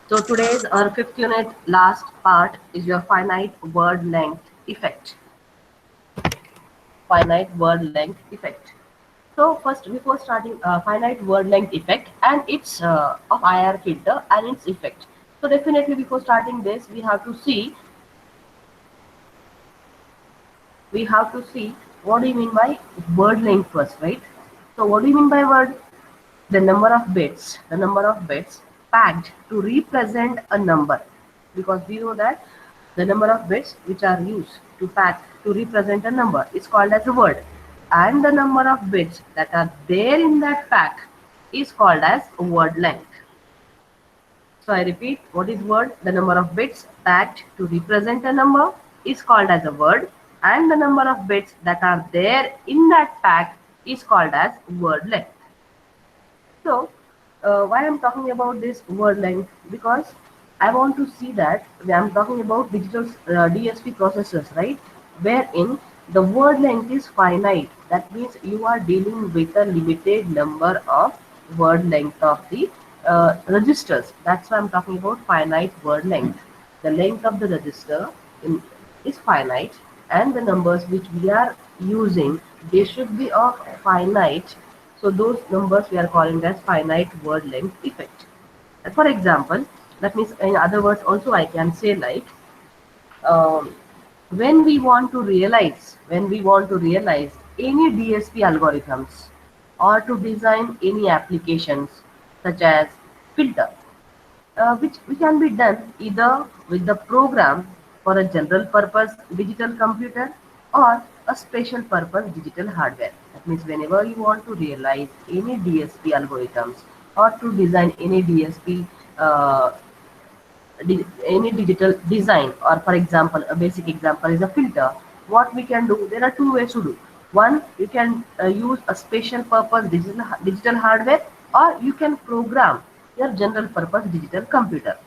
So today's our fifth unit last part is your finite word length effect. Finite word length effect. So first, before starting finite word length effect and its of IR filter and its effect. So definitely before starting this, we have to see what do you mean by word length first, right? So what do you mean by word? The number of bits packed to represent a number, because we know that the number of bits which are used to pack to represent a number is called as a word, and the number of bits that are there in that pack is called as word length. So I repeat, what is word? The number of bits packed to represent a number is called as a word, and the number of bits that are there in that pack is called as word length. So, why I'm talking about this word length? Because I want to see that I'm talking about digital DSP processors, right? Wherein the word length is finite. That means you are dealing with a limited number of word length of the registers. That's why I'm talking about finite word length. The length of the register in, is finite, and the numbers which we are using, they should be of finite. So those numbers we are calling as finite word length effect. For example, that means in other words also I can say like, um, when we want to realize any DSP algorithms or to design any applications such as filter, which can be done either with the program for a general purpose digital computer or a special purpose digital hardware. That means whenever you want to realize any DSP algorithms or to design any DSP, uh, any digital design, or for example a basic example is a filter. What we can do, there are two ways to do. One, you can use a special purpose digital hardware, or you can program your general purpose digital computer.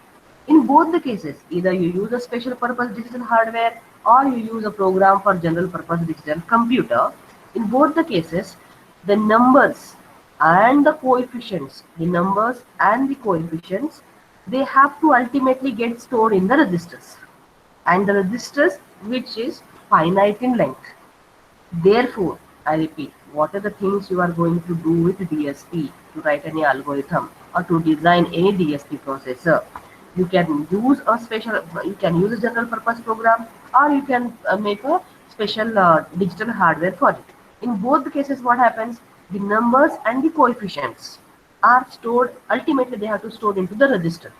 In both the cases, either you use a special purpose digital hardware or you use a program for general purpose digital computer. In both the cases, the numbers and the coefficients, they have to ultimately get stored in the registers, and the registers which is finite in length. Therefore, I repeat, what are the things you are going to do with DSP to write any algorithm or to design any DSP processor? You can use a general purpose program, or you can make a special digital hardware for it. In both the cases, what happens? The numbers and the coefficients are stored. Ultimately, they have to stored into the register.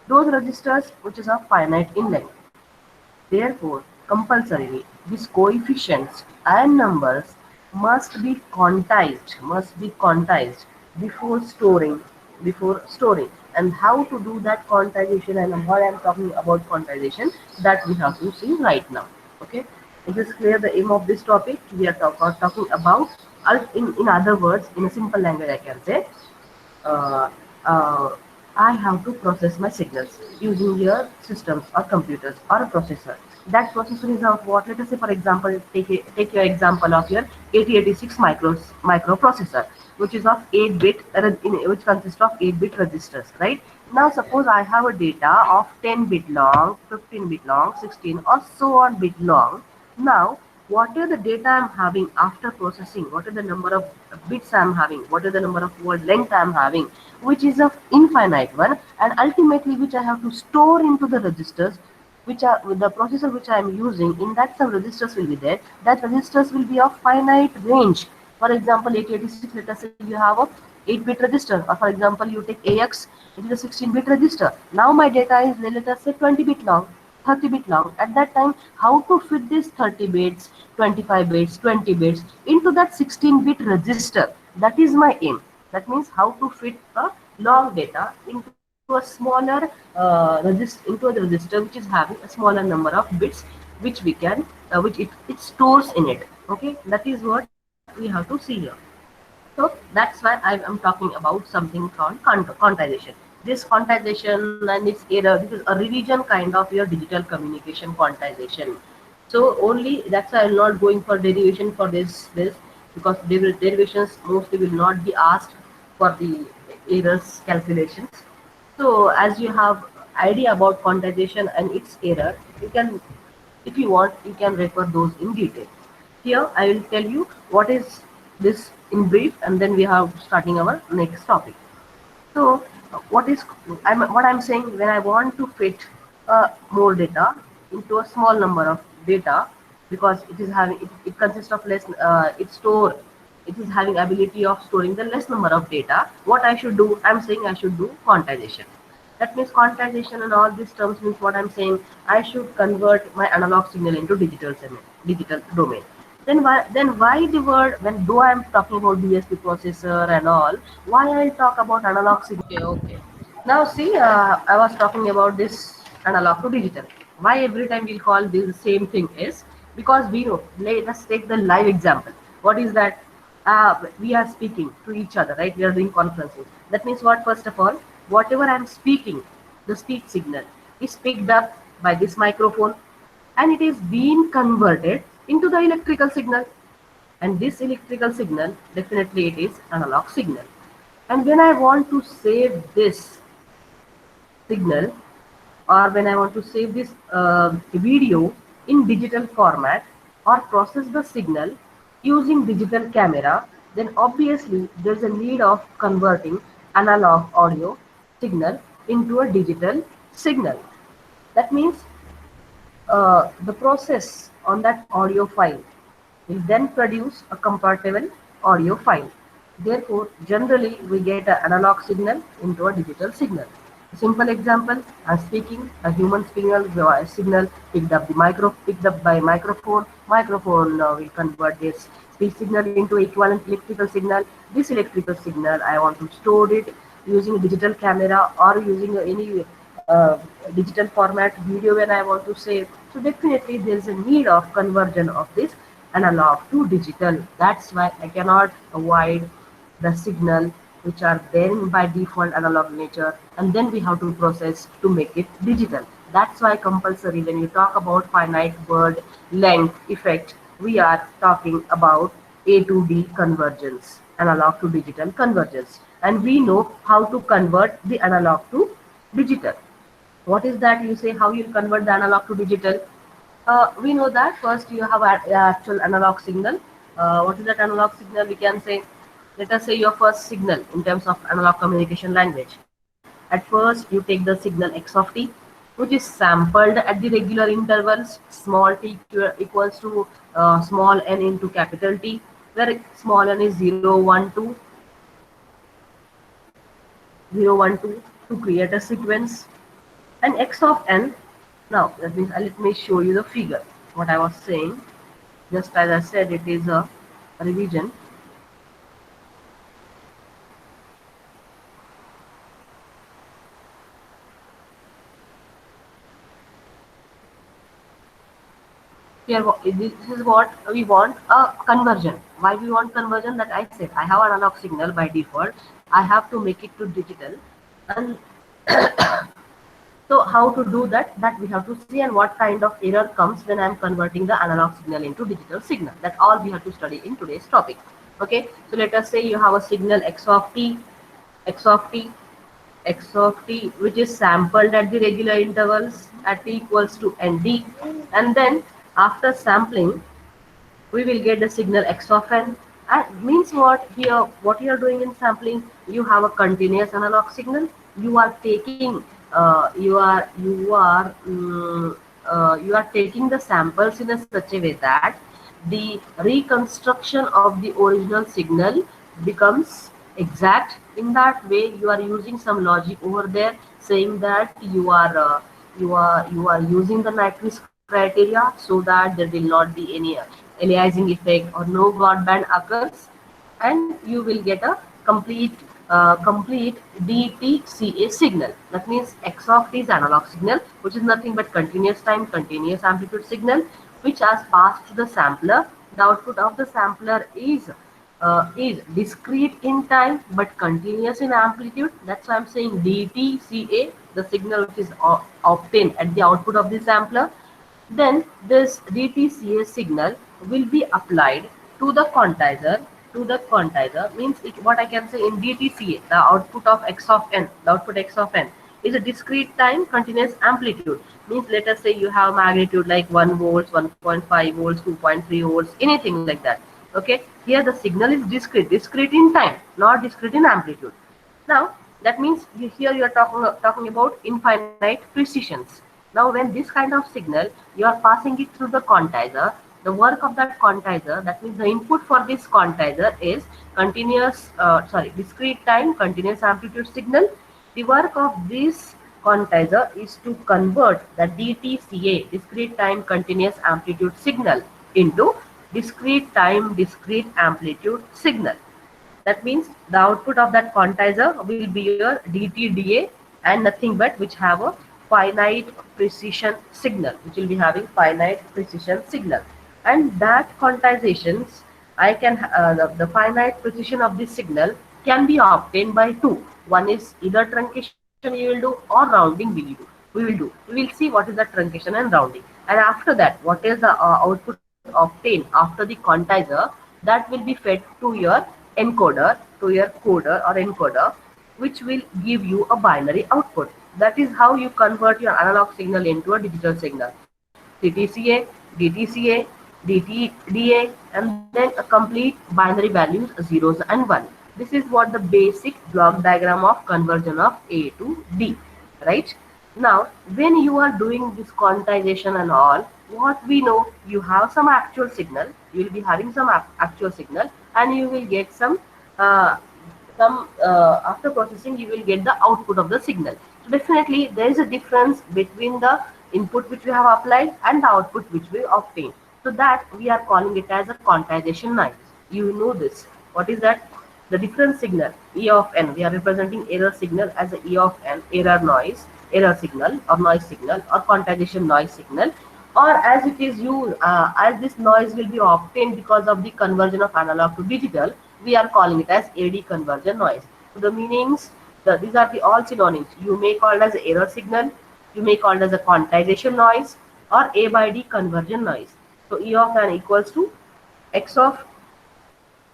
Those registers which is of finite in length. Therefore, compulsorily, these coefficients and numbers must be quantized before storing. And how to do that quantization, and what I'm talking about quantization, that we have to see right now. Okay, is this clear? The aim of this topic, we are talking about, in other words, in a simple language, I can say, uh, uh, I have to process my signals using your systems or computers or a processor. That processor is of what? Let us say, for example, take your example of your 8086 microprocessor, which is of 8-bit, which consists of 8-bit registers, right? Now, suppose I have a data of 10-bit long, 15-bit long, 16, or so on bit long. Now, what are the data I'm having after processing? What are the number of bits I'm having? What are the number of word length I'm having? Which is of infinite one, and ultimately which I have to store into the registers, which are with the processor which I am using. In that, some registers will be there. That registers will be of finite range. For example, 8086. Let us say you have a 8-bit register, or for example, you take AX, it is a 16-bit register. Now my data is, let us say, 20-bit long. 30-bit long. At that time, how to fit these 30 bits, 25 bits, 20 bits into that 16-bit register? That is my aim. That means how to fit a long data into a smaller register which is having a smaller number of bits, which we can which it stores in it. Okay, that is what we have to see here. So that's why I'm talking about something called quantization. This quantization and its error, this is a revision kind of your digital communication quantization. So only that's why I'm not going for derivation for this, because derivations mostly will not be asked for the errors calculations. So as you have idea about quantization and its error, you can, if you want, you can refer those in detail. Here I will tell you what is this in brief, and then we have starting our next topic. So what I'm saying, when I want to fit more data into a small number of data, because it consists of less, it is having ability of storing the less number of data. What I should do? I'm saying I should do quantization. That means quantization and all these terms means what I'm saying. I should convert my analog signal into digital domain. Then why the word, when though I'm talking about DSP processor and all, why I'll talk about analog signal? Okay. Now see, I was talking about this analog to digital. Why every time we'll call this the same thing is because we know. Let us take the live example. What is that? We are speaking to each other, right? We are doing conferencing. That means what? First of all, whatever I'm speaking, the speech signal is picked up by this microphone, and it is being converted into the electrical signal. And this electrical signal, definitely it is analog signal. And when I want to save this signal, or when I want to save this video in digital format or process the signal using digital camera, then obviously there's a need of converting analog audio signal into a digital signal. That means the process on that audio file will then produce a compatible audio file. Therefore, generally we get an analog signal into a digital signal. A simple example: I'm speaking, a human signal picked up by microphone. Microphone will convert this speech signal into equivalent electrical signal. This electrical signal I want to store it using a digital camera or using any digital format video when I want to save. So definitely there is a need of conversion of this analog to digital. That's why I cannot avoid the signal which are then by default analog nature, and then we have to process to make it digital. That's why compulsory when you talk about finite word length effect, we are talking about A to D convergence, analog to digital convergence, and we know how to convert the analog to digital. What is that? You say how you convert the analog to digital. We know that first you have actual analog signal. What is that analog signal? We can say, let us say your first signal in terms of analog communication language. At first you take the signal x of t, which is sampled at the regular intervals. Small t equals to small n into capital T, where small n is 0, 1, 2, 0, 1, 2 to create a sequence. And x of n, now that means let me show you the figure. What I was saying, just as I said, it is a revision. Here, this is what we want, a conversion. Why we want conversion? That I said, I have an analog signal by default. I have to make it to digital. And so how to do that? That we have to see, and what kind of error comes when I'm converting the analog signal into digital signal. That all we have to study in today's topic. Okay, so let us say you have a signal x of t, x of t, x of t, which is sampled at the regular intervals at t equals to nd, and then after sampling we will get the signal x of n. And means what? Here what you are doing in sampling, you have a continuous analog signal. You are taking you are taking the samples in a such a way that the reconstruction of the original signal becomes exact. In that way you are using some logic over there, saying that you are using the Nyquist criteria so that there will not be any aliasing effect or no broadband occurs, and you will get a complete DTCA signal. That means x of t is analog signal, which is nothing but continuous time, continuous amplitude signal, which has passed to the sampler. The output of the sampler is discrete in time but continuous in amplitude. That's why I'm saying DTCA, the signal which is obtained at the output of the sampler. Then this DTCA signal will be applied to the quantizer. To the quantizer means what I can say in DTCA, the output of x of n, the output x of n. is a discrete time continuous amplitude. Means let us say you have magnitude like 1 volts, 1.5 volts, 2.3 volts, anything like that. Okay, here the signal is discrete in time, not discrete in amplitude. Now that means here you are talking about infinite precisions. Now when this kind of signal you are passing it through the quantizer, the work of that quantizer, that means the input for this quantizer is discrete time continuous amplitude signal. The work of this quantizer is to convert the DTCA, discrete time continuous amplitude signal, into discrete time discrete amplitude signal. That means the output of that quantizer will be your DTDA and nothing but which have a finite precision signal, which will be having finite precision signal. And that quantizations, the finite precision of this signal can be obtained by two. One is either truncation you will do or rounding we will do. We will see what is the truncation and rounding. And after that, what is the output obtained after the quantizer, that will be fed to your encoder, to your coder or encoder, which will give you a binary output. That is how you convert your analog signal into a digital signal. CTCA, DTCA, DTDA, and then a complete binary values zeros and one. This is what the basic block diagram of conversion of A to D, right? Now, when you are doing this quantization and all, what we know, you have some actual signal, you will be having some actual signal, and you will get uh, after processing, you will get the output of the signal. So definitely there is a difference between the input which we have applied and the output which we obtain. So that we are calling it as a quantization noise. You know this. What is that? The different signal E of n. We are representing error signal as a E of n, error signal or quantization noise signal, or as it is used, as this noise will be obtained because of the conversion of analog to digital, we are calling it as AD conversion noise. So the meanings, these are the all synonyms. You may call it as error signal, you may call it as a quantization noise, or A by D conversion noise. So E of n equals to x of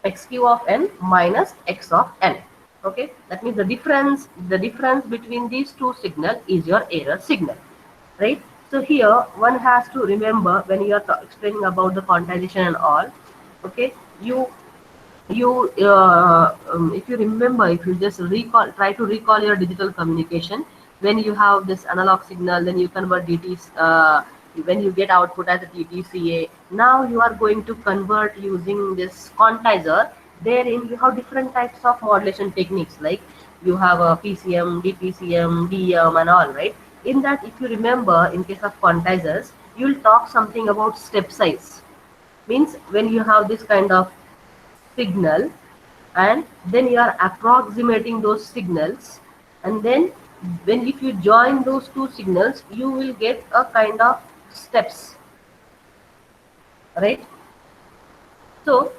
xq of n minus x of n. Okay, that means the difference between these two signal is your error signal, right? So here one has to remember when you are explaining about the quantization and all. Okay, if you remember, if you just try to recall your digital communication, when you have this analog signal, then you convert DTs, when you get output as a DTCA, now you are going to convert using this quantizer. Therein you have different types of modulation techniques, like you have a PCM, DPCM, DEM and all, right? In that, if you remember, in case of quantizers, you will talk something about step size. Means when you have this kind of signal, and then you are approximating those signals, and then when if you join those two signals, you will get a kind of steps, right? So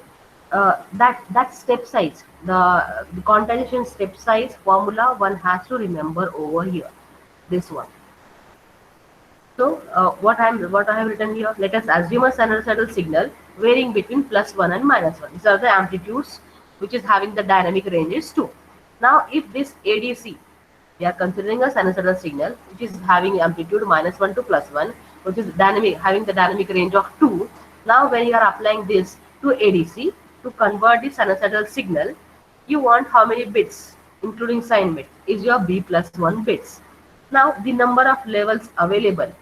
that step size, the quantization step size formula, one has to remember over here, this one. So what I have written here, let us assume a sinusoidal signal varying between +1 and -1. These are the amplitudes which is having the dynamic ranges 2. Now if this ADC, we are considering a sinusoidal signal which is having amplitude -1 to +1, which is dynamic, having the dynamic range of 2. Now when you are applying this to ADC to convert the sinusoidal signal, you want how many bits, including sign bit, is your B+1 bits. Now the number of levels available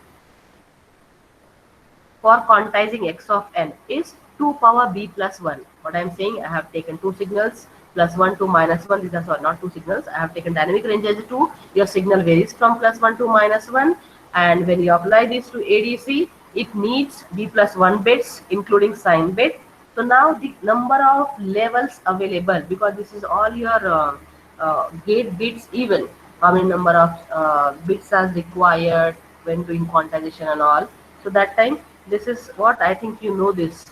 for quantizing x of n is 2 power b plus 1. What I am saying, I have taken two signals, +1 to -1. These are sorry, not two signals. I have taken dynamic range as 2. Your signal varies from +1 to -1. And when you apply this to ADC, it needs b plus 1 bits, including sign bit. So now the number of levels available, because this is all your gate bits even, how many number of bits are required when doing quantization and all. So that time, this is what I think you know, this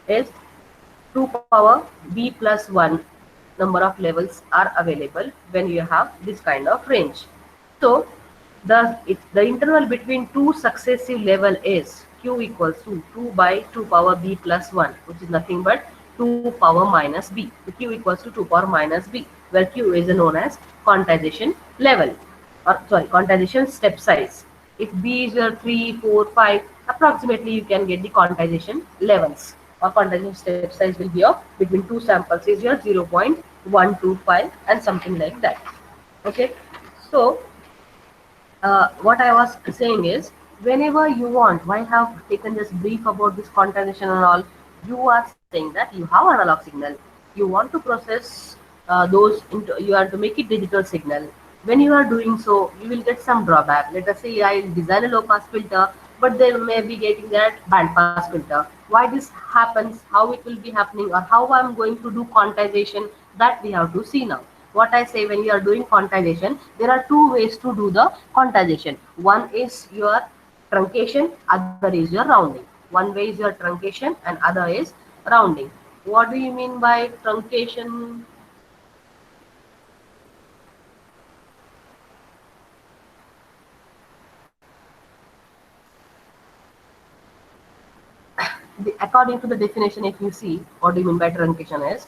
is 2 power b plus 1 number of levels are available when you have this kind of range. So the interval between two successive level is q equals to 2 by 2 power b plus 1, which is nothing but 2 power minus b. So q equals to 2 power minus b, where q is known as quantization level. or sorry, quantization step size. If B is your 3, 4, 5, approximately you can get the quantization levels, or quantization step size will be of between two samples is your 0.125 and something like that. Okay, so what I was saying is, whenever you want, why have taken this brief about this quantization and all, you are saying that you have analog signal, you want to process those into, you have to make it digital signal. When you are doing so, you will get some drawback. Let us say I design a low pass filter, but they may be getting that band pass filter. Why this happens, how it will be happening, or how I'm going to do quantization, that we have to see now. What I say, when you are doing quantization, there are two ways to do the quantization. One is your truncation, other is your rounding. One way is your truncation and other is rounding. What do you mean by truncation? According to the definition, if you see, what do you mean by truncation is,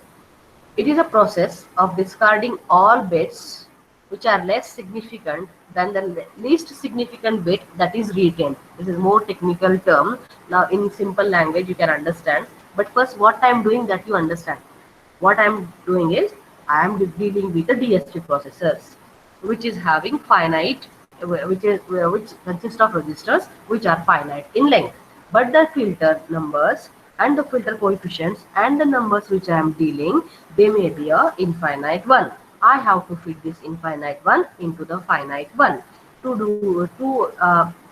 it is a process of discarding all bits which are less significant than the least significant bit that is retained. This is more technical term. Now, in simple language, you can understand. But first, what I am doing that you understand. What I am doing is I am dealing with the DSP processors, which is having finite, which consists of registers which are finite in length. But the filter numbers and the filter coefficients and the numbers which I am dealing, they may be a infinite one. I have to fit this infinite one into the finite one. So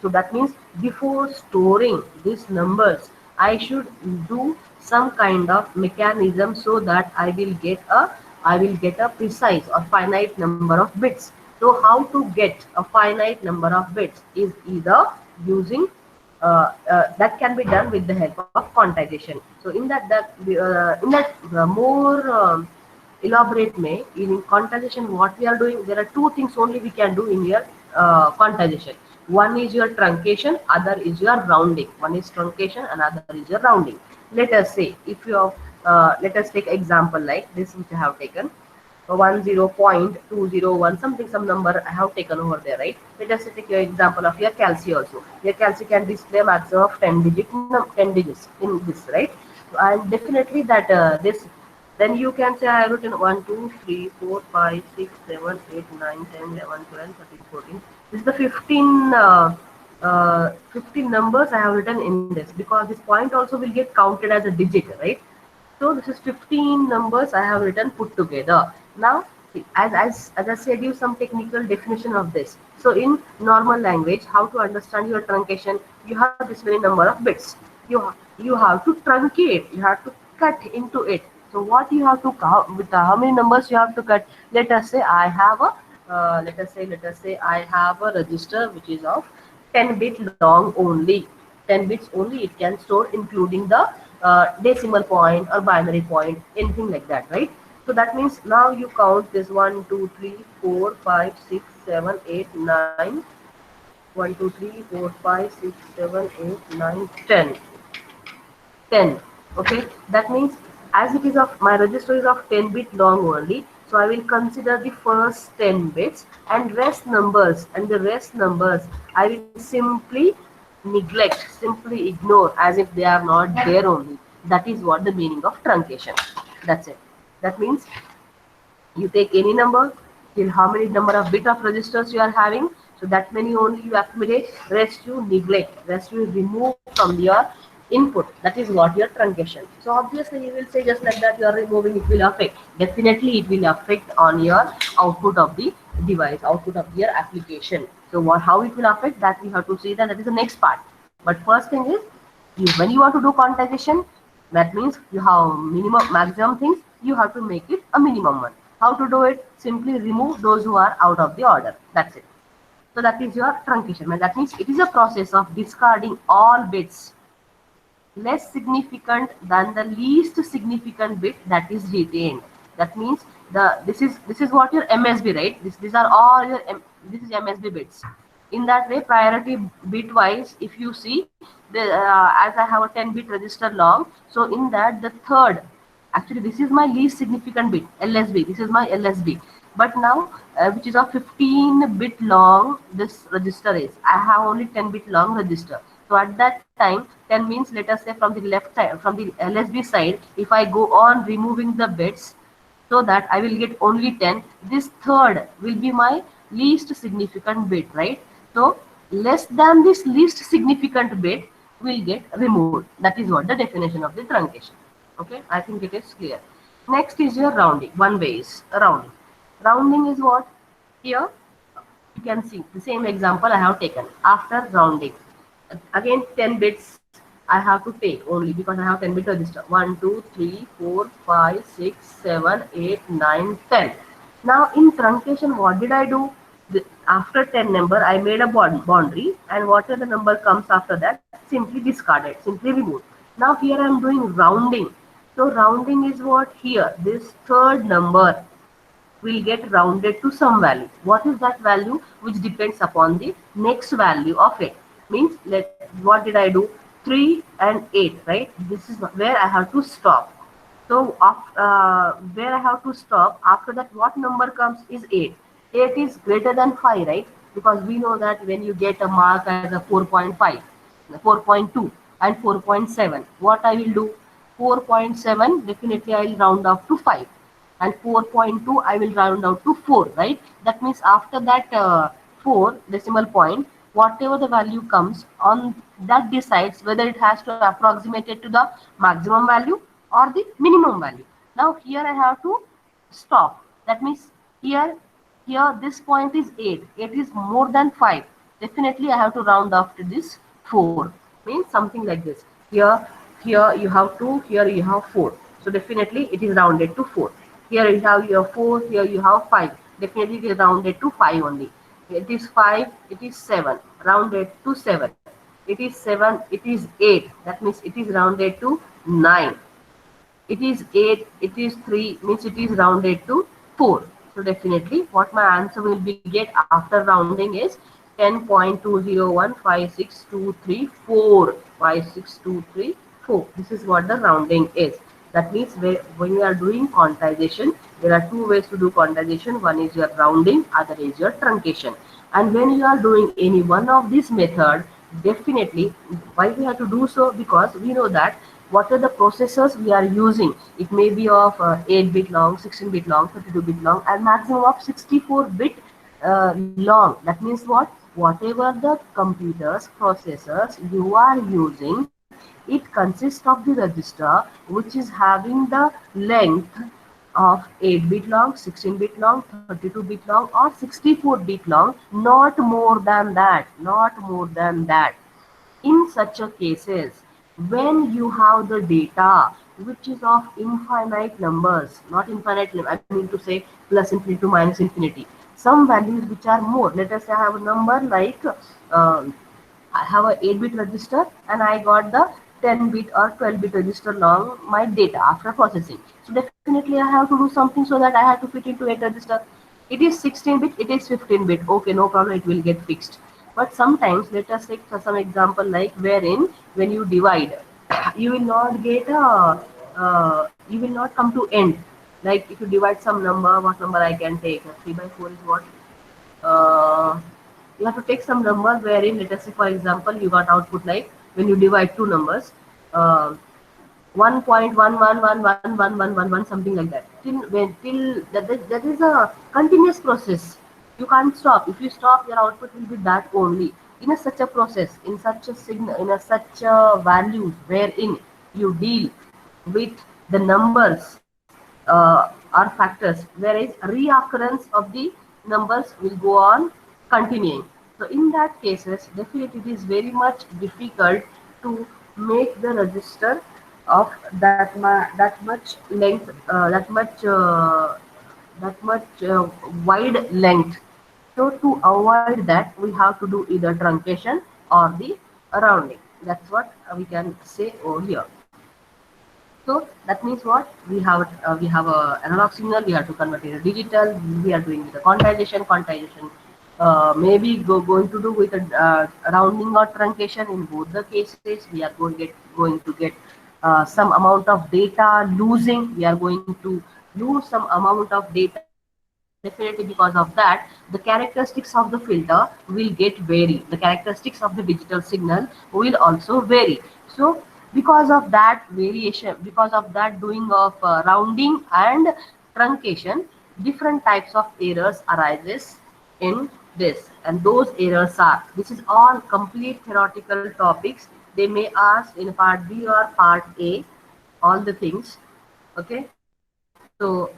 that means before storing these numbers, I should do some kind of mechanism so that I will get a precise or finite number of bits. So how to get a finite number of bits is either using that can be done with the help of quantization. So in that more elaborate way, in quantization, what we are doing, there are two things only we can do in your quantization. One is your truncation, other is your rounding. One is truncation, another is your rounding. Let us say, if you have, let us take example like this which I have taken. 10.201 something, some number I have taken over there, right? Let us take your example of your calci also. Your calci can display maximum of 10 digits in this, right? And definitely that this, then you can say I have written 1, 2, 3, 4, 5, 6, 7, 8, 9, 10, 11, 12, 13, 14. This is the 15 numbers I have written in this, because this point also will get counted as a digit, right? So this is 15 numbers I have written put together. Now, as I said you some technical definition of this. So in normal language, how to understand your truncation, you have this many number of bits. You have to truncate, you have to cut into it. So what you have to count with how many numbers you have to cut? Let us say I have a let us say I have a register which is of 10-bit long only. 10 bits only it can store, including the decimal point or binary point, anything like that, right? So that means now you count this 1, 2, 3, 4, 5, 6, 7, 8, 9. 1, 2, 3, 4, 5, 6, 7, 8, 9, 10. 10. Okay, that means as it is of my register is of 10-bit long only, so I will consider the first 10 bits, and rest numbers I will simply neglect, simply ignore, as if they are not there only. That is what the meaning of truncation. That's it. That means you take any number till how many number of bit of registers you are having, so that many only you accumulate, rest you neglect, rest you remove from your input. That is what your truncation. So obviously you will say, just like that you are removing, it will affect, definitely it will affect on your output of the device, output of your application. So what, how it will affect, that we have to see, that is the next part. But first thing is, when you want to do quantization, that means you have minimum maximum things, you have to make it a minimum one. How to do it? Simply remove those who are out of the order. That's it. So that is your truncation. And that means it is a process of discarding all bits less significant than the least significant bit that is retained. That means this is what your MSB, right? These are all your this is MSB bits. In that way, priority bit wise, if you see, as I have a 10-bit register long, so in that the third, actually this is my least significant bit, LSB. This is my LSB. But now, which is a 15-bit long, this register is. I have only 10-bit long register. So at that time, 10 means, let us say, from the left side, from the LSB side, if I go on removing the bits, so that I will get only 10. This third will be my least significant bit, right? So less than this least significant bit will get removed. That is what the definition of the truncation. Okay, I think it is clear. Next is your rounding. One way is rounding. Rounding is what? Here you can see the same example I have taken. After rounding, again 10 bits I have to take only because I have 10 bit register. 1, 2, 3, 4, 5, 6, 7, 8, 9, 10. Now in truncation, what did I do? After 10 number, I made a boundary, and whatever the number comes after that, simply discarded, simply removed. Now here I am doing rounding. So rounding is what? Here, this third number will get rounded to some value. What is that value? Which depends upon the next value of it. Means, what did I do? 3 and 8, right? This is where I have to stop. So where I have to stop, after that what number comes is 8. 8 is greater than 5, right? Because we know that when you get a mark as a 4.5, 4.2 and 4.7, what I will do? 4.7, definitely I will round off to 5, and 4.2 I will round out to 4, right? That means after that 4 decimal point, whatever the value comes on, that decides whether it has to approximate it to the maximum value or the minimum value. Now here I have to stop. That means here, this point is 8. 8 is more than 5. Definitely I have to round off to this 4. Means something like this. Here you have 2, here you have 4. So definitely it is rounded to 4. Here you have your 4, here you have 5. Definitely it is rounded to 5 only. It is 5, it is 7, rounded to 7. It is 7, it is 8. That means it is rounded to 9. It is 8, it is 3, means it is rounded to 4. So definitely what my answer will be get after rounding is 10.20156234. 56234. This is what the rounding is. That means when you are doing quantization, there are two ways to do quantization. One is your rounding, other is your truncation. And when you are doing any one of these method, definitely, why we have to do so? Because we know that what are the processors we are using. It may be of 8-bit long, 16-bit long, 32-bit long, and maximum of 64-bit long. That means what? Whatever the computers processors you are using, it consists of the register which is having the length of 8-bit long, 16-bit long, 32-bit long, or 64-bit long, not more than that, not more than that. In such a cases, when you have the data which is of infinite numbers, not infinite, I mean to say plus infinity to minus infinity, some values which are more. Let us say I have a number like I have a 8-bit register and I got the 10-bit or 12-bit register long my data after processing. So definitely I have to do something so that I have to fit into 8 register. It is 16-bit, it is 15-bit. Okay, no problem, it will get fixed. But sometimes, let us take some example like wherein when you divide, you will not get a, you will not come to end. Like if you divide some number, what number I can take? 3 by 4 is what? uh, you have to take some number wherein, let us say for example, you got output like when you divide two numbers, uh, 1.11111111, something like that, till that is a continuous process. You can't stop. If you stop, your output will be that only. In a such a process, in such a signal, in a such a values wherein you deal with the numbers or factors, whereas reoccurrence of the numbers will go on continuing. So in that cases, definitely it is very much difficult to make the register of that much length, that much wide length. So to avoid that, we have to do either truncation or the rounding. That's what we can say over here. So that means what? We have a analog signal. We have to convert it to digital. We are doing with the quantization. Quantization maybe going to do with a rounding or truncation. In both the cases, we are going to get some amount of data losing. We are going to lose some amount of data Definitely because of that, the characteristics of the filter will get vary. The characteristics of the digital signal will also vary. So because of that variation, because of that doing of rounding and truncation, different types of errors arises in this. And those errors are, this is all complete theoretical topics. They may ask in part B or part A, all the things. Okay, so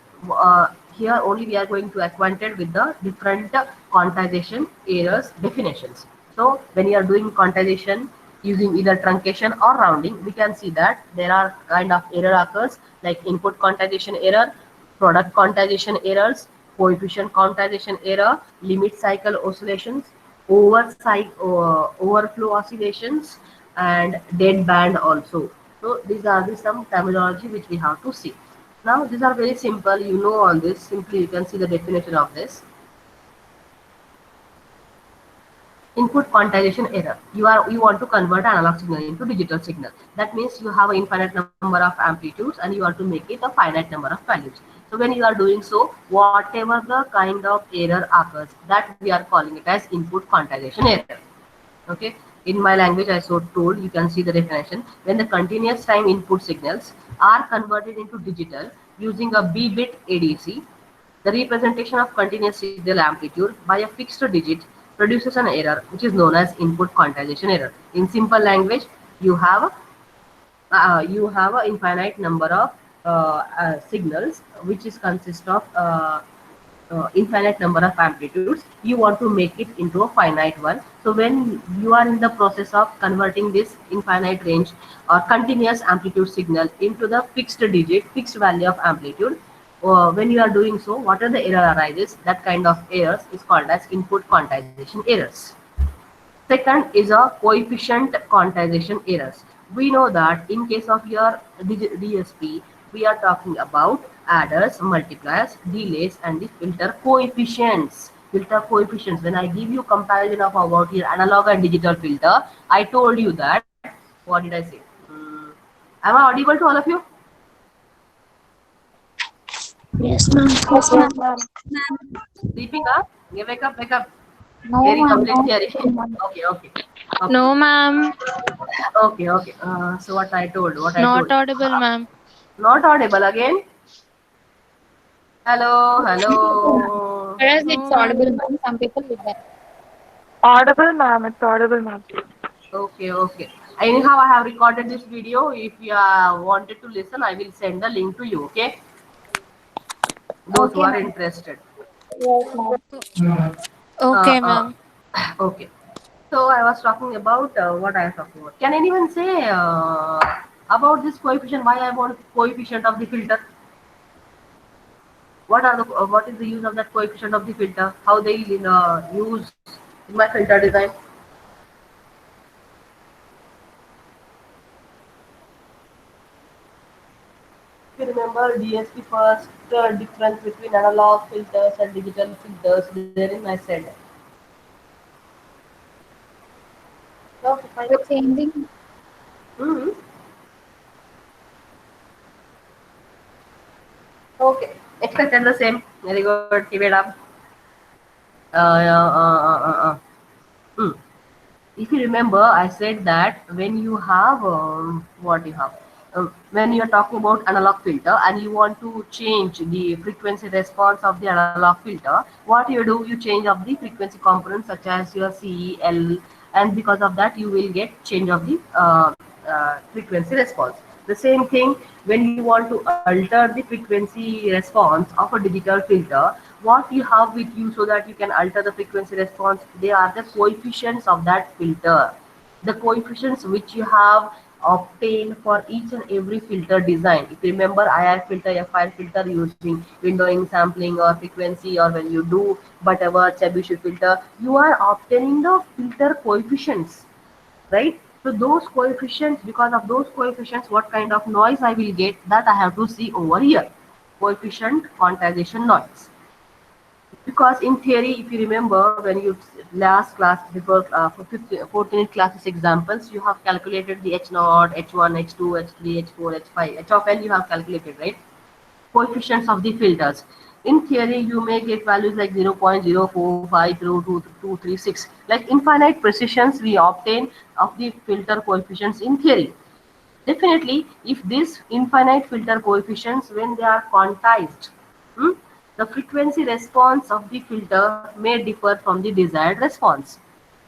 here only we are going to acquainted with the different quantization errors definitions. So when you are doing quantization using either truncation or rounding, we can see that there are kind of error occurs like input quantization error, product quantization errors, coefficient quantization error, limit cycle oscillations, overflow oscillations, and dead band also. So these are the some terminology which we have to see. Now these are very simple. You know all this. Simply you can see the definition of this. Input quantization error. You want to convert analog signal into digital signal. That means you have an infinite number of amplitudes and you want to make it a finite number of values. So when you are doing so, whatever the kind of error occurs, that we are calling it as input quantization error. Okay, in my language I so told, you can see the definition. When the continuous time input signals are converted into digital using a b-bit ADC, the representation of continuous signal amplitude by a fixed digit produces an error which is known as input quantization error. In simple language, you have an infinite number of signals which is consist of infinite number of amplitudes. You want to make it into a finite one. So when you are in the process of converting this infinite range or continuous amplitude signal into the fixed value of amplitude, when you are doing so, what are the error arises, that kind of errors is called as input quantization errors. Second is a coefficient quantization errors. We know that in case of your DSP, we are talking about adders, multipliers, delays, and the filter coefficients. Filter coefficients. When I give you comparison of about your analog and digital filter, I told you that. What did I say? Am I audible to all of you? Yes, ma'am. Yes, Yes, ma'am. ma'am. Sleeping up? Yeah, wake up, wake up. No, Theory, ma'am. complete No, theory. ma'am. Okay, okay, okay, No, ma'am. okay, okay. So what I Not told. audible, ma'am. Not audible again. Hello, hello. Whereas it's No, audible, ma'am. ma'am. Some people with that. Audible, ma'am. It's audible, ma'am. Okay, okay. Anyhow, I have recorded this video. If you wanted to listen, I will send the link to you. Okay, those who Okay, are ma'am. interested. Yes, ma'am. Uh, Okay, uh, ma'am. okay. So I was talking about what I was talking about. Can anyone say about this coefficient? Why I want coefficient of the filter? What is the use of that coefficient of the filter? How they use in my filter design? If you remember DSP first, difference between analog filters and digital filters, therein I said. Okay, fine. We're changing. Hmm. Okay, expected the same. Very good. Keep it up. Uh, uh, uh, uh, uh. Hmm. If you remember, I said that when you have what you have, when you are talking about analog filter and you want to change the frequency response of the analog filter, what you do, you change of the frequency components such as your C, L, and because of that you will get change of the frequency response. The same thing when you want to alter the frequency response of a digital filter, what you have with you so that you can alter the frequency response, they are the coefficients of that filter, the coefficients which you have obtained for each and every filter design. If you remember IR filter, FIR filter using windowing, sampling, or frequency, or when you do whatever Chebyshev filter, you are obtaining the filter coefficients, right? So those coefficients, because of those coefficients, what kind of noise I will get, that I have to see over here. Coefficient quantization noise. Because in theory, if you remember, when you last class before for 14 classes examples, you have calculated the H naught, H1, H2, H3, H4, H5, H of L you have calculated, right? Coefficients of the filters. In theory, you may get values like 0.045 through 236, like infinite precisions we obtain of the filter coefficients in theory. Definitely, if these infinite filter coefficients, when they are quantized, hmm, the frequency response of the filter may differ from the desired response.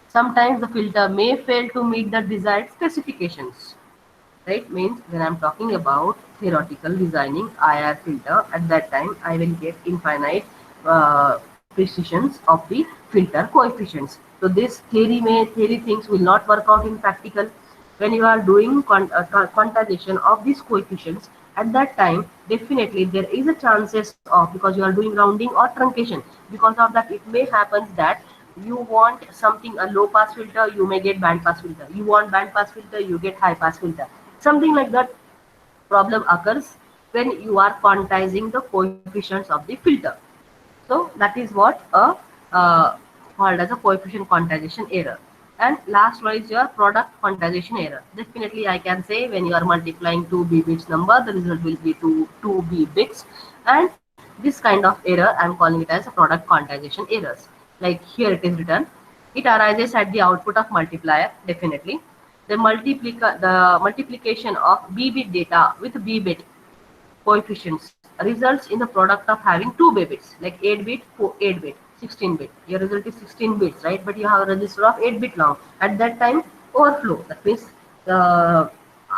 Sometimes the filter may fail to meet the desired specifications. Right, means when I'm talking about theoretical designing IR filter, at that time I will get infinite precisions of the filter coefficients. So this theory things will not work out in practical. When you are doing quantization of these coefficients, at that time definitely there is a chances of, because you are doing rounding or truncation, because of that it may happen that you want something a low pass filter, you may get band pass filter. You want band pass filter, you get high pass filter. Something like that problem occurs when you are quantizing the coefficients of the filter. So that is what a called as a coefficient quantization error. And last one is your product quantization error. Definitely I can say when you are multiplying two b bits number, the result will be two b bits. And this kind of error I'm calling it as a product quantization errors. Like here it is written, it arises at the output of multiplier. Definitely the multiplication of b bit data with b bit coefficients results in the product of having two bits, like 8 bit, 8 bit, 16 bit. Your result is 16 bits, right? But you have a register of 8 bit long. At that time, overflow. That means the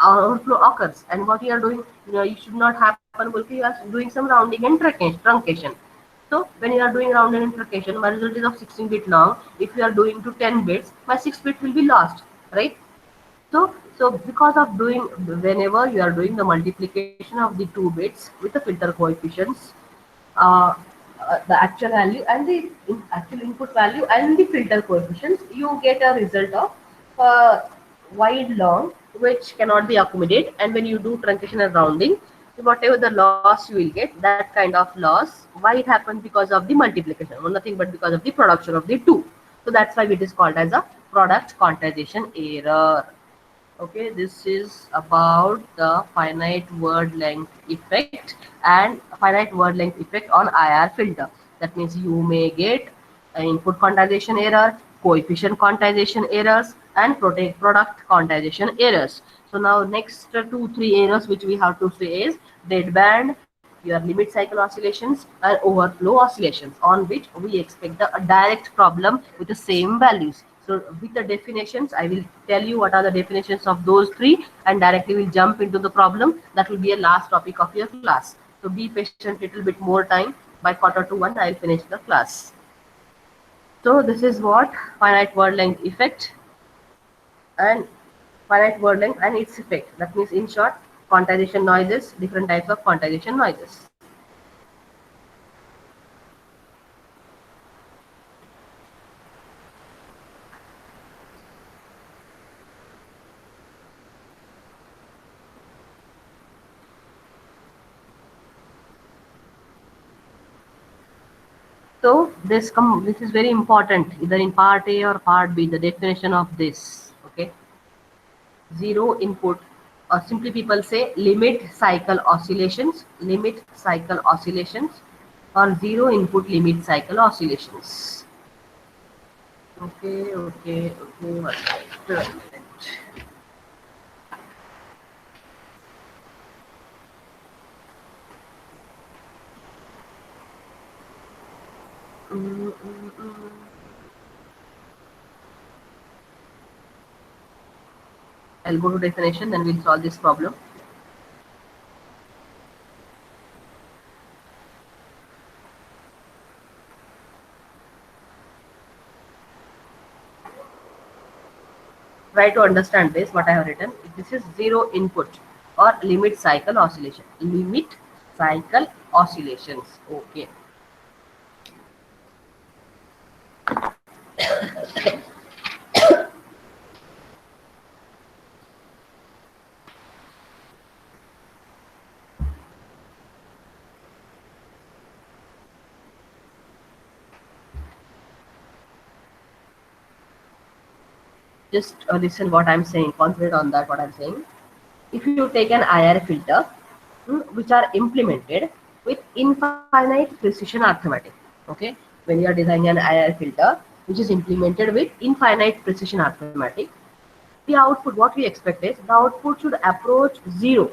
overflow occurs. And what you are doing, you should not happen because you are doing some rounding and truncation. So when you are doing rounding and truncation, my result is of 16 bit long. If you are doing to 10 bits, my 6 bit will be lost, right? So because of doing, whenever you are doing the multiplication of the two bits with the filter coefficients, uh, the actual value and the actual input value and the filter coefficients, you get a result of uh, wide long, which cannot be accommodated. And when you do truncation and rounding, whatever the loss you will get, that kind of loss, why it happens? Because of the multiplication, or nothing but because of the production of the two. So that's why it is called as a product quantization error. Okay, this is about the finite word length effect and finite word length effect on IR filter. That means you may get input quantization error, coefficient quantization errors, and product quantization errors. So now next three errors which we have to say is deadband, your limit cycle oscillations, and overflow oscillations, on which we expect a direct problem with the same values. So with the definitions, I will tell you what are the definitions of those three, and directly will jump into the problem. That will be a last topic of your class. So be patient, little bit more time. By quarter to one, I will finish the class. So this is what finite word length effect and finite word length and its effect. That means in short, quantization noises, different types of quantization noises. So this is very important, either in part A or part B, the definition of this. Okay, zero input, or simply people say limit cycle oscillations, or zero input limit cycle oscillations. Okay. One minute. Mm, mm, mm. I'll go to definition, then we'll solve this problem. Try to understand this, what I have written. This is zero input or limit cycle oscillation. Limit cycle oscillations. Okay. Just listen what I'm saying. Concentrate on that, what I'm saying. If you take an IR filter, which are implemented, with infinite precision arithmetic. Okay, when you are designing an IR filter which is implemented with infinite precision arithmetic, the output, what we expect is the output should approach zero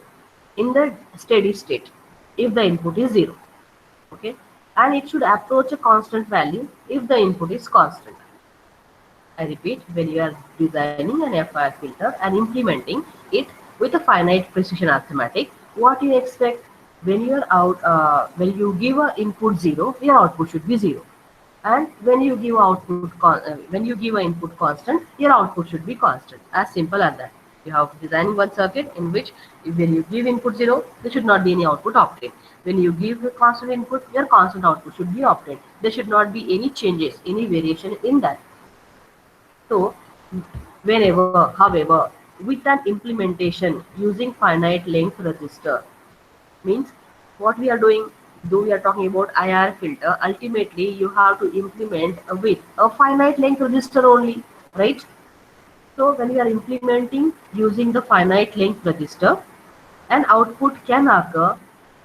in the steady state if the input is zero. Okay, and it should approach a constant value if the input is constant. I repeat, when you are designing an FIR filter and implementing it with a finite precision arithmetic, what you expect when you are when you give a input zero, your output should be zero, and when you give an input constant, your output should be constant. As simple as that. You have designing one circuit in which when you give input zero, there should not be any output obtained. When you give a constant input, your constant output should be obtained. There should not be any changes, any variation in that. So, however, with an implementation using finite length resistor, means what we are doing, though we are talking about IR filter, ultimately you have to implement with a finite length resistor only, right? So when we are implementing using the finite length resistor, an output can occur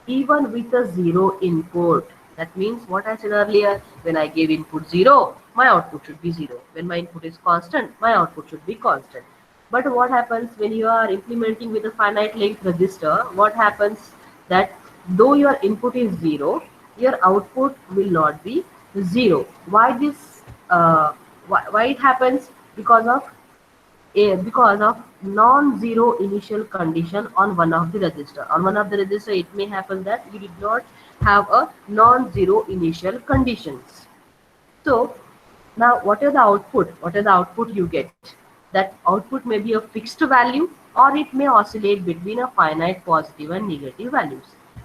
even with a zero input. That means what I said earlier, when I give input zero, my output should be zero. When my input is constant, my output should be constant. But what happens when you are implementing with a finite length resistor? What happens that though your input is zero, your output will not be zero. Why this? Why it happens? Because of non-zero initial condition on one of the resistor. On one of the resistor, it may happen that you did not have a non-zero initial conditions. So now what is the output? What is the output you get? That output may be a fixed value or it may oscillate between a finite positive and negative values.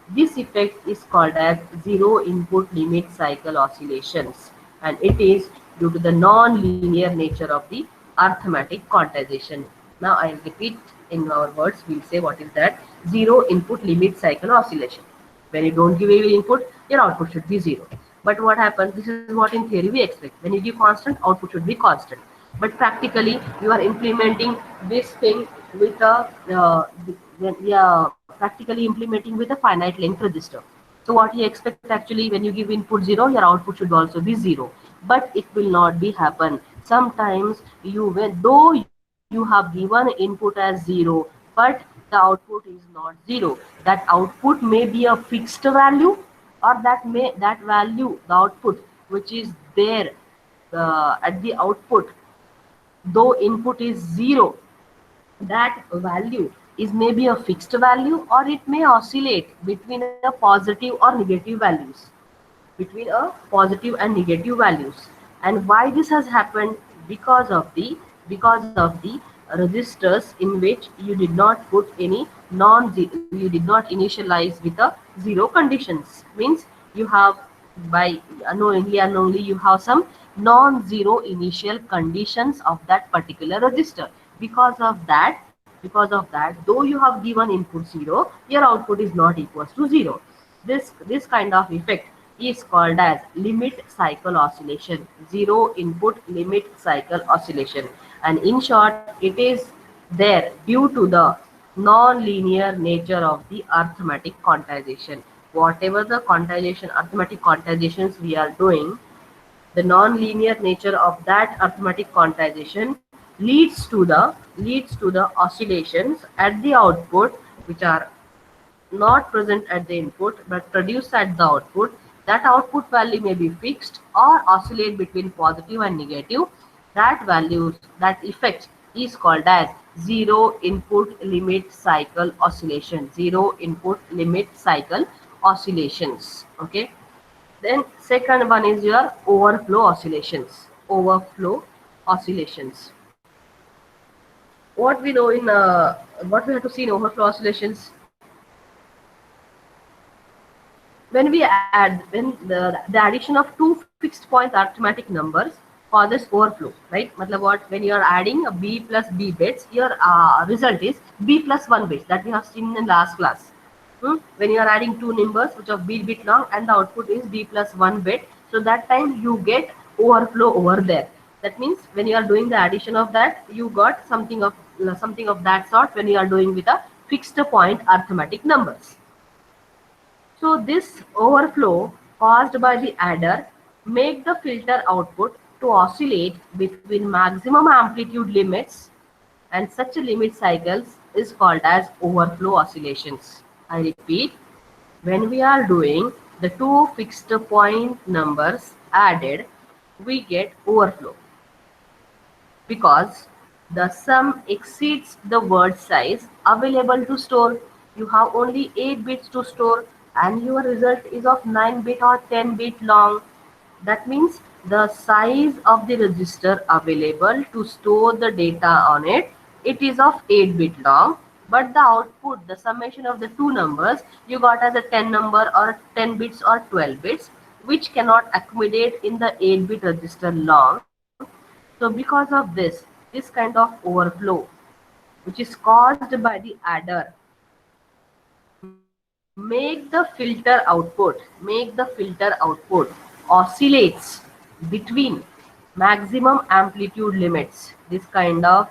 This effect is called as zero input limit cycle oscillations, and it is due to the non-linear nature of the arithmetic quantization. Now I'll repeat in our words, we'll say what is that zero input limit cycle oscillation. When you don't give any input, your output should be zero. But what happens? This is what in theory we expect. When you give constant, output should be constant. But practically, you are implementing this thing with a yeah, practically implementing with a finite length resistor. So what you expect actually when you give input zero, your output should also be zero. But it will not be happen. Sometimes though you have given input as zero, but the output is not zero. That output may be a fixed value, or that value, the output which is there at the output, though input is zero, that value is maybe a fixed value or it may oscillate between a positive or negative values, between a positive and negative values. And why this has happened? Because of the registers in which you did not put any non you did not initialize with a zero conditions. Means you have, by unknowingly you have some non-zero initial conditions of that particular register. Because of that, though you have given input zero, your output is not equals to zero. This kind of effect is called as limit cycle oscillation, zero input limit cycle oscillation. And in short, it is there due to the non-linear nature of the arithmetic quantization. Whatever the arithmetic quantizations we are doing, the non-linear nature of that arithmetic quantization leads to the oscillations at the output which are not present at the input but produced at the output. That output value may be fixed or oscillate between positive and negative. That effect is called as zero input limit cycle oscillation. Zero input limit cycle oscillations. Okay. Then second one is your overflow oscillations. Overflow oscillations. What we know in what we have to see in overflow oscillations, when the addition of two fixed point arithmetic numbers causes overflow, right? Matlab what? When you are adding a b plus b bits, your result is b plus 1 bits, that we have seen in last class. When you are adding two numbers which are b bit long and the output is b plus 1 bit, so that time you get overflow over there. That means when you are doing the addition of that, you got something of that sort when you are doing with a fixed point arithmetic numbers. So this overflow caused by the adder make the filter output to oscillate between maximum amplitude limits, and such limit cycles is called as overflow oscillations. I repeat, when we are doing the two fixed point numbers added, we get overflow because the sum exceeds the word size available to store. You have only 8 bits to store and your result is of 9 bit or 10 bit long. That means the size of the register available to store the data on it, it is of 8 bit long, but the output, the summation of the two numbers you got as a 10 number or 10 bits or 12 bits, which cannot accommodate in the 8 bit register long. So because of this kind of overflow, which is caused by the adder, make the filter output oscillates between maximum amplitude limits. This kind of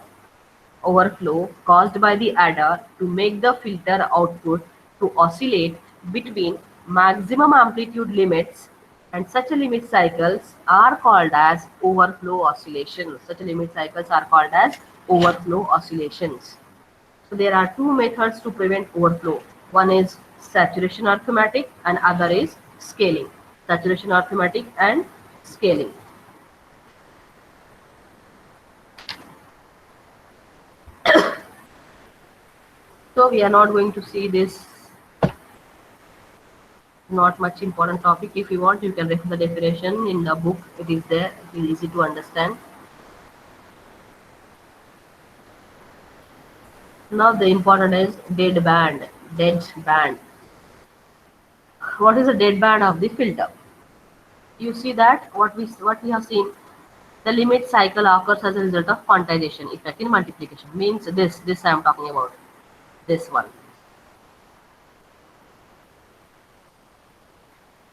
overflow caused by the adder to make the filter output to oscillate between maximum amplitude limits, and such limit cycles are called as overflow oscillations. Such limit cycles are called as overflow oscillations. So there are two methods to prevent overflow. One is saturation arithmetic and other is scaling. Saturation arithmetic and scaling. So we are not going to see this not much important topic. If you want, you can refer the definition in the book. It is there. It is easy to understand. Now the important is dead band. Dead band. What is the dead band of the filter? You see that what we have seen, the limit cycle occurs as a result of quantization effect in multiplication. Means this I am talking about. This one.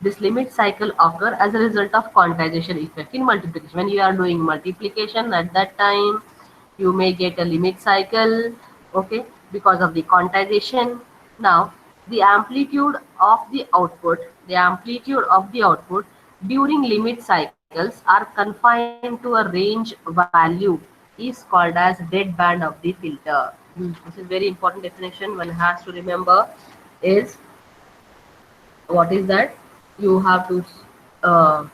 This limit cycle occur as a result of quantization effect in multiplication. When you are doing multiplication, at that time you may get a limit cycle, okay, because of the quantization. Now the amplitude of the output during limit cycles are confined to a range value is called as dead band of the filter. This is very important definition one has to remember. Is what is that? You have to uh,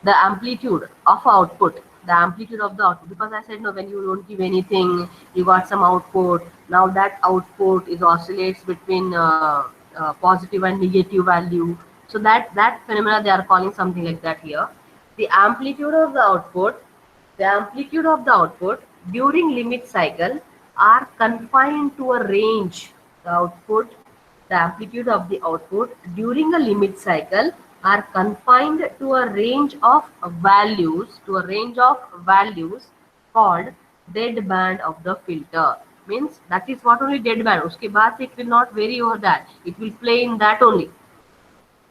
the amplitude of output, the amplitude of the output, because I said no, when you don't give anything, you got some output. Now that output is oscillates between positive and negative value. So that phenomena they are calling something like that here. The amplitude of the output, the amplitude of the output during limit cycle are confined to a range. The output, the amplitude of the output during a limit cycle are confined to a range of values called dead band of the filter. Means that is what only dead band. Uske baad it will not vary over that. It will play in that only.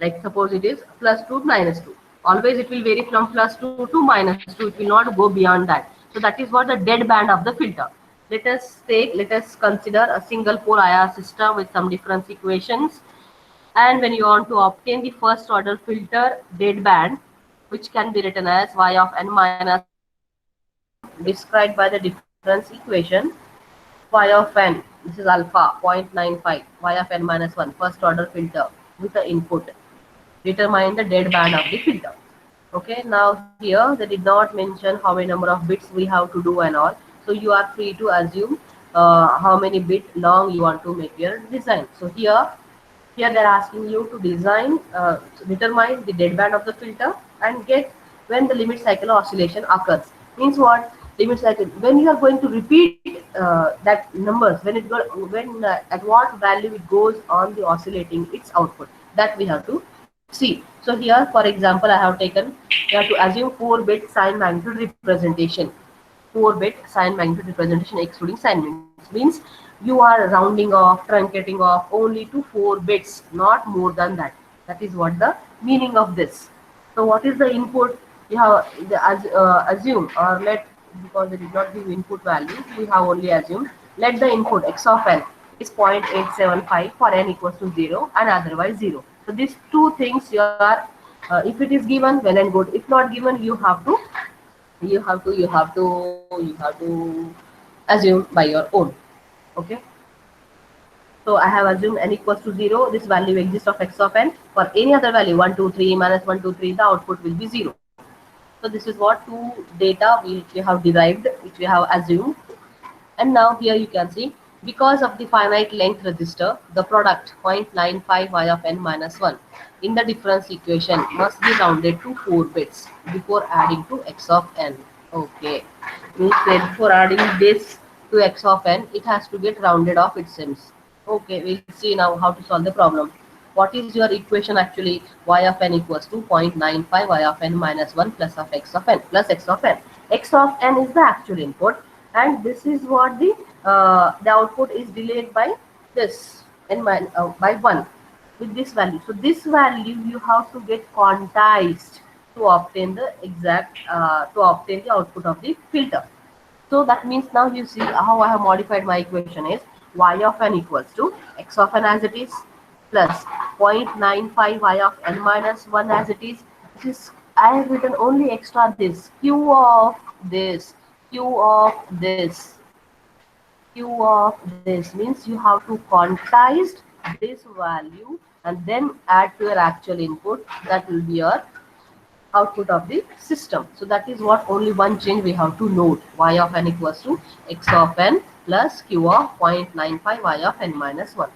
Like suppose it is +2 -2. Always it will vary from +2 to -2. It will not go beyond that. So that is what the dead band of the filter. Let us consider a single pole IR system with some difference equations. And when you want to obtain the first order filter dead band, which can be written as y of n minus 1 described by the difference equation, y of n, this is alpha 0.95, y of n minus 1, first order filter with the input, determine the dead band of the filter. Okay, now here they did not mention how many number of bits we have to do and all. So you are free to assume how many bit long you want to make your design. So here they're asking you to determine the dead band of the filter and get when the limit cycle oscillation occurs. Means what? Limit cycle, when you are going to repeat that numbers, at what value it goes on the oscillating its output, that we have to see. So here, for example, I have taken, you have to assume 4-bit sign magnitude representation. 4-bit sign magnitude representation excluding sign means you are rounding off, truncating off only to 4 bits, not more than that. That is what the meaning of this. So what is the input? You have assume, or let, because it did not give input value, we have only assumed, let the input x of n, is 0.875 for n equals to 0 and otherwise 0. So these two things you are, if it is given, well and good. If not given, you have to assume by your own. Okay. So I have assumed n equals to 0. This value exists of x of n. For any other value 1, 2, 3, minus 1, 2, 3, the output will be 0. So this is what two data which we have derived, which we have assumed. And now here you can see, because of the finite length register, the product 0.95 y of n minus 1 in the difference equation must be rounded to 4 bits before adding to x of n. Okay, means that before adding this to x of n, it has to get rounded off, it seems. Okay, we'll see now how to solve the problem. What is your equation actually? Y of n equals to 0.95 y of n minus 1 plus of x of n plus x of n. X of n is the actual input, and this is what the output is delayed by this by 1 with this value. So this value you have to get quantized to obtain the exact to obtain the output of the filter. So that means now you see how I have modified my equation is y of n equals to x of n as it is plus 0.95 y of n minus 1 as it is. This is, I have written only extra this q of this, q of this, q of this, means you have to quantize this value and then add to your actual input. That will be your output of the system. So that is what only one change we have to note. Y of n equals to x of n plus q of 0.95 y of n minus 1.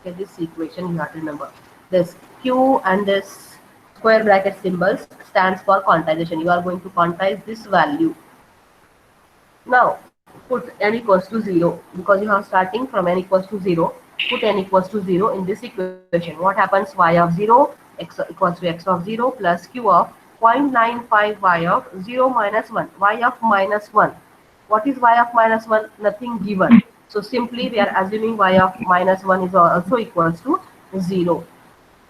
Okay, this equation you have to remember. This q and this square bracket symbols stands for quantization. You are going to quantize this value. Now put n equals to 0, because you are starting from n equals to 0. Put n equals to 0 in this equation. What happens? Y of 0 x equals to x of 0 plus q of 0.95 y of 0 minus 1. Y of minus 1. What is y of minus 1? Nothing given. So simply we are assuming y of minus 1 is also equals to 0.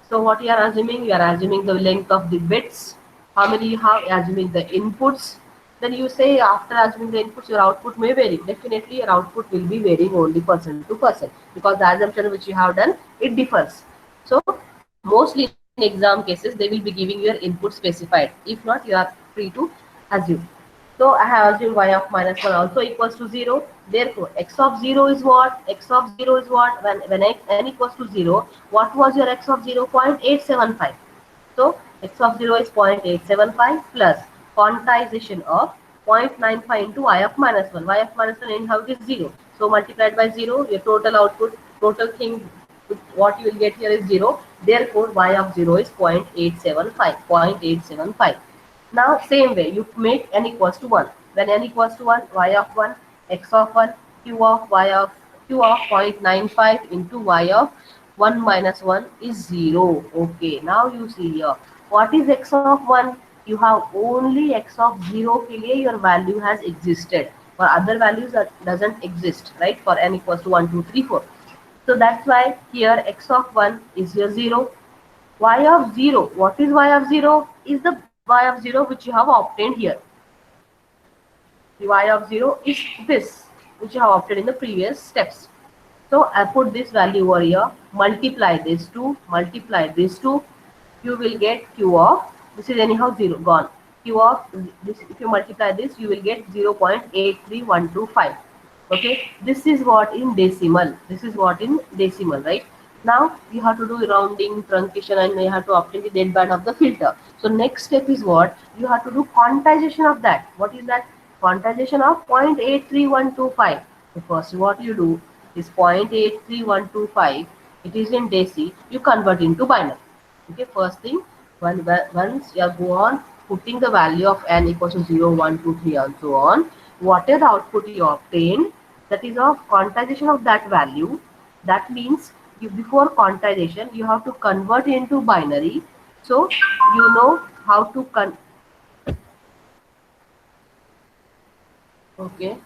So what you are assuming? You are assuming the length of the bits. How many you have? Assuming the inputs. Then you say after assuming the inputs, your output may vary. Definitely your output will be varying only person to person, because the assumption which you have done, it differs. So mostly in exam cases, they will be giving your input specified. If not, you are free to assume. So I have assumed y of minus 1 also equals to 0. Therefore, x of 0 is what? X of 0 is what? When n equals to 0, what was your x of 0? 0.875. So x of 0 is 0.875 plus quantization of 0.95 into y of minus 1. Y of minus 1 anyhow is 0. So multiplied by 0, your total output, total thing, what you will get here is 0. Therefore, y of 0 is 0.875. 0.875. Now, same way, you make n equals to 1. When n equals to 1, y of 1, x of 1, q of y of q of 0.95 into y of 1 minus 1 is 0. Okay, now you see here. What is x of 1? You have only x of 0 ke liye your value has existed. For other values that doesn't exist, right? For n equals to 1, 2, 3, 4. So that's why here x of 1 is here 0. Y of 0. What is y of 0? Is the y of 0 which you have obtained here. The y of 0 is this, which you have obtained in the previous steps. So I put this value over here, multiply this 2, multiply this 2, you will get q of, this is anyhow 0, gone. Q of this, if you multiply this, you will get 0.83125. Okay, this is what in decimal. This is what in decimal, right? Now you have to do rounding, truncation, and you have to obtain the deadband of the filter. So next step is what? You have to do quantization of that. What is that? Quantization of 0.83125. So first what you do is 0.83125. It is in deci. You convert into binary. Okay, first thing, once you go on putting the value of n equals to 0, 1, 2, 3 and so on, whatever output you obtain, that is of quantization of that value. That means you, before quantization, you have to convert into binary. So you know how to okay.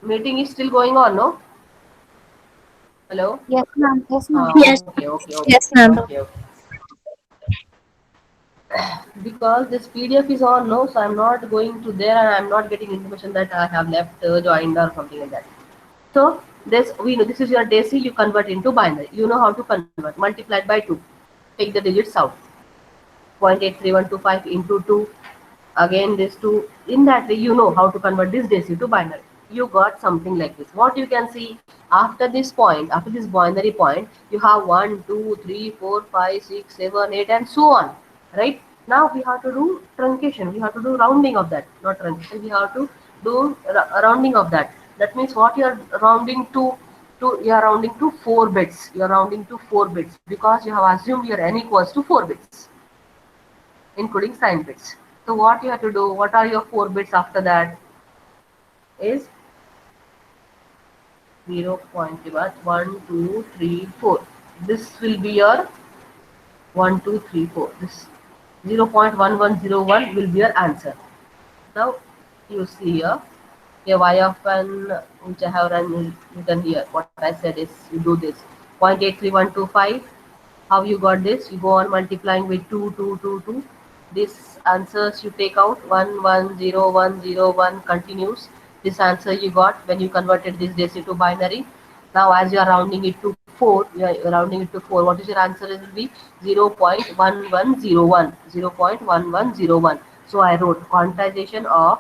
Meeting is still going on, no? Hello? Yes, ma'am. Yes, ma'am. Yes. Okay. Yes, ma'am. Okay. Because this PDF is on, no, so I'm not going to there and I'm not getting information that I have left joined or something like that. So This we know this is your desi, you convert into binary. You know how to convert. Multiply it by 2. Take the digits out. 0.83125 into 2. Again this 2. In that way you know how to convert this desi to binary. You got something like this. What you can see after this point, after this binary point, you have 1, 2, 3, 4, 5, 6, 7, 8, and so on. Right? Now we have to do truncation. We have to do rounding of that. Not truncation. We have to do rounding of that. That means what you are rounding to you are rounding to 4 bits. You are rounding to 4 bits because you have assumed your n equals to 4 bits, including sign bits. So what you have to do, what are your 4 bits after that is 0 1, 2, 3, 4. This will be your 1, 2, 3, 4. This 0.1101 will be your answer. Now you see here a y of n which I have written here. What I said is you do this 0.83125. How you got this? You go on multiplying with 2, 2, 2, 2. This answers you take out 1, 1, 0, 1, 0, 1 continues. This answer you got when you converted this desi to binary. Now as you are rounding it to 4, you are rounding it to 4. What is your answer? It will be 0.1101. 0.1101. So I wrote quantization of,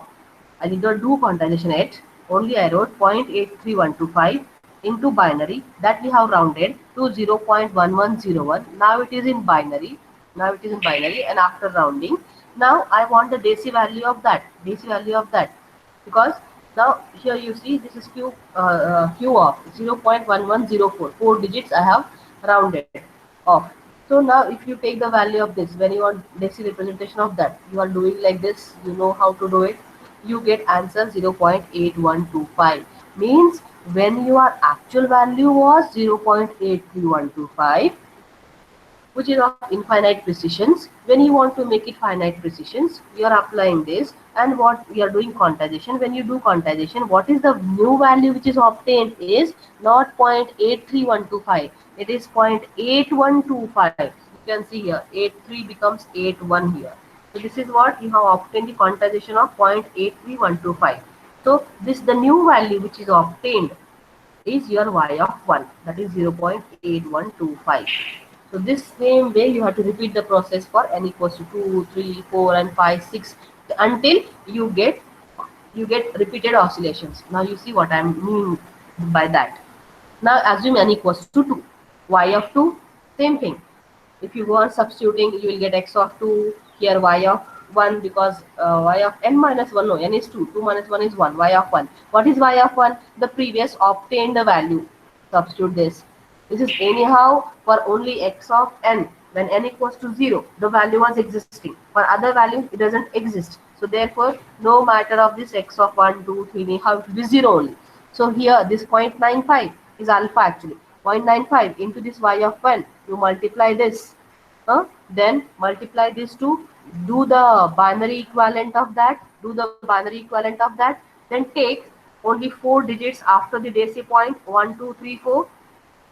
I did not do quantization yet. Only I wrote 0.83125 into binary that we have rounded to 0.1101. Now it is in binary. Now it is in binary, and after rounding, now I want the desi value of that. Desi value of that, because now here you see this is q of 0.1104. 4 digits I have rounded off. So now if you take the value of this, when you want desi representation of that, you are doing like this. You know how to do it. You get answer 0.8125. Means when your actual value was 0.83125, which is of infinite precisions, when you want to make it finite precisions, you are applying this. And what we are doing quantization, when you do quantization, what is the new value which is obtained is not 0.83125, it is 0.8125. You can see here 83 becomes 81 here. So this is what you have obtained, the quantization of 0.83125. So this the new value which is obtained is your y of 1, that is 0.8125. So this same way you have to repeat the process for n equals to 2, 3, 4, and 5, 6 until you get repeated oscillations. Now you see what I mean by that. Now assume n equals to 2, y of 2, same thing. If you go on substituting, you will get x of 2, here y of 1, because y of n minus 1, no, n is 2, 2 minus 1 is 1, y of 1. What is y of 1? The previous obtained the value. Substitute this. This is anyhow for only x of n. When n equals to 0, the value was existing. For other values, it doesn't exist. So therefore, no matter of this x of 1, 2, 3, anyhow it will be 0 only. So here this 0.95 is alpha actually. 0.95 into this y of 1, you multiply this. Then multiply this to do the binary equivalent of that. Then take only 4 digits after the desi point, 1, 2, 3, 4.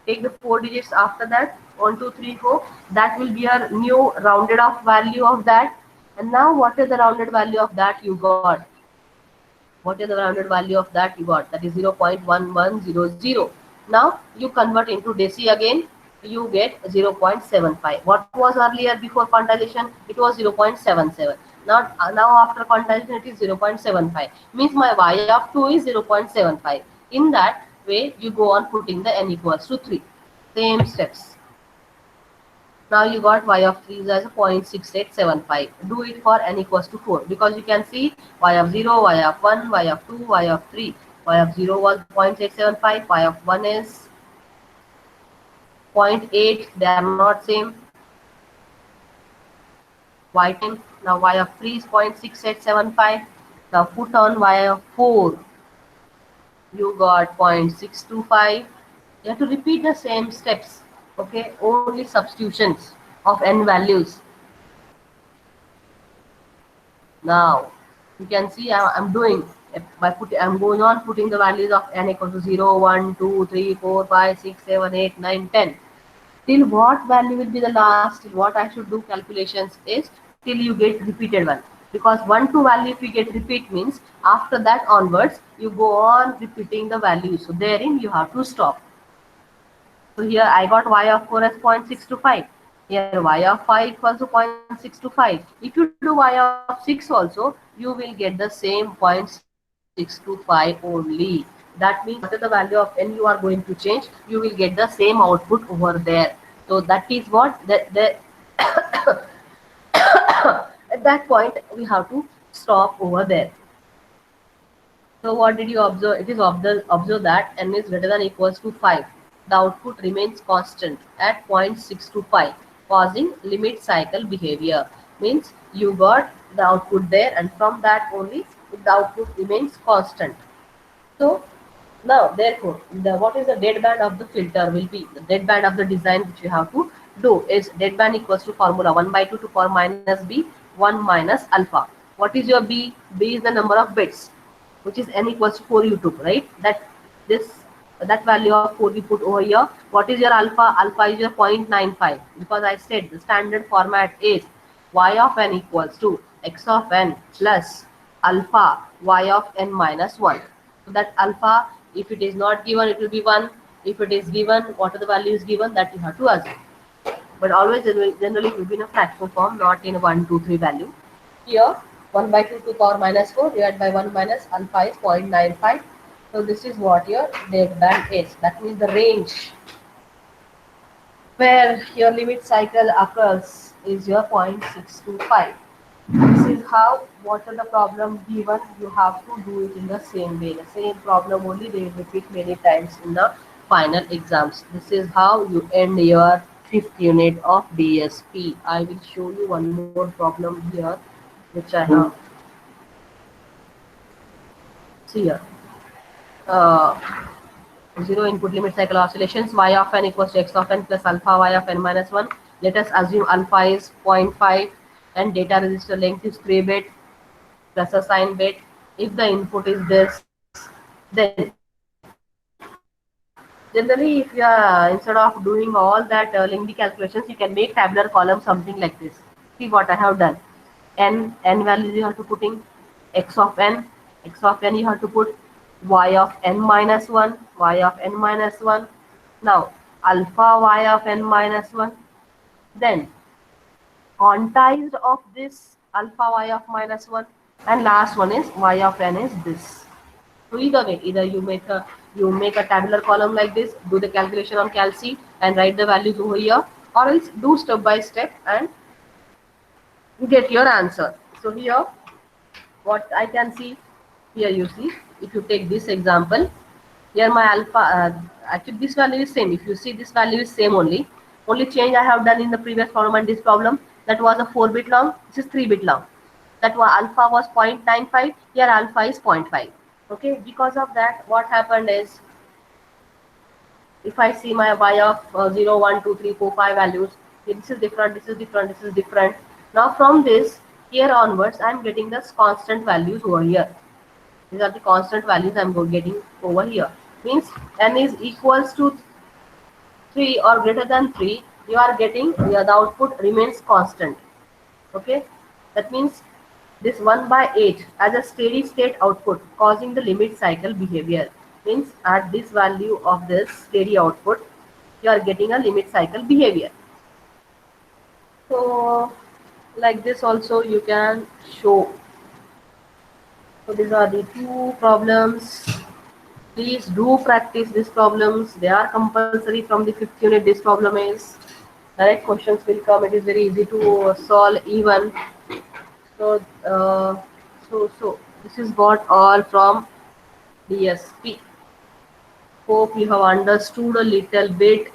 Take the 4 digits after that, 1, 2, 3, 4. That will be our new rounded off value of that. And now what is the rounded value of that you got? What is the rounded value of that you got? That is 0.1100. Now you convert into desi again, you get 0.75. What was earlier before quantization? It was 0.77. Now after quantization it is 0.75. Means my y of 2 is 0.75. In that way you go on putting the n equals to 3. Same steps. Now you got y of 3 as 0.6875. Do it for n equals to 4, because you can see y of 0, y of 1, y of 2, y of 3. Y of 0 was 0.875, y of 1 is 0.8. They are not same. Y10. Now y of 3 is 0.6875. Now put on y of 4. You got 0.625. You have to repeat the same steps. Okay, only substitutions of n values. Now you can see I'm doing by putting, I'm going on putting the values of n equal to 0, 1, 2, 3, 4, 5, 6, 7, 8, 9, 10. Till what value will be the last? What I should do calculations is till you get repeated one. because 1 2 value if you get repeat means after that onwards you go on repeating the value, so therein you have to stop. So here I got y of 4 as 0.625. Here y of 5 equals to 0.625. If you do y of 6 also, you will get the same 0.625 only. That means whatever the value of n you are going to change, you will get the same output over there. So that is what the at that point we have to stop over there. So what did you observe? It is observe that n is greater than equals to 5. The output remains constant at 0.625, causing limit cycle behavior. Means you got the output there, and from that only the output remains constant. So now, therefore, what is the deadband of the filter will be the deadband of the design which you have to do is deadband equals to formula 1 by 2 to power minus b 1 minus alpha. What is your b? B is the number of bits, which is n equals to 4 you took, right? That value of 4 we put over here. What is your alpha? Alpha is your 0.95, because I said the standard format is y of n equals to x of n plus alpha y of n minus 1. So that alpha, if it is not given, it will be 1. If it is given, what are the values given, that you have to assume. But always generally it will be in a fractional form, not in a 1 2 3 value. Here 1 by 2 to power minus 4 divided by 1 minus alpha is 0.95. So this is what your deadband is. That means the range where your limit cycle occurs is your 0.625. This is how, what are the problem given, you have to do it in the same way. The same problem only they will repeat many times in the final exams. This is how you end your 5th unit of DSP. I will show you one more problem here which I have. See here. Uh, Zero input limit cycle oscillations, y of n equals to x of n plus alpha y of n minus 1. Let us assume alpha is 0.5 and data register length is 3 bit plus a sign bit. If the input is this, then generally if you are, instead of doing all that lengthy calculations, you can make tabular column something like this. See what I have done. N values you have to put in, x of n you have to put, y of n minus 1, y of n minus 1. Now alpha y of n minus 1. Then quantized of this alpha y of minus 1, and last one is y of n is this. So either way, either you make a tabular column like this, do the calculation on calc and write the values over here, or else do step by step and get your answer. So here what I can see, here you see, if you take this example, here my alpha, actually this value is same. If you see, this value is same only change I have done in the previous problem and this problem, that was a 4-bit long, this is 3-bit long. That was alpha was 0.95, here alpha is 0.5. Okay, because of that what happened is, if I see my y of 0 1 2 3 4 5 values, this is different, this is different, this is different. Now from this here onwards I am getting the constant values over here. These are the constant values I am getting over here. Means n is equals to 3 or greater than 3, you are getting, the output remains constant. Okay, that means this 1 by 8 as a steady state output, causing the limit cycle behavior. Means at this value of this steady output, you are getting a limit cycle behavior. So like this also you can show. So these are the 2 problems. Please do practice these problems. They are compulsory from the 5th unit. This problem is, direct questions will come. It is very easy to solve even. So so this is what all from DSP. Hope you have understood a little bit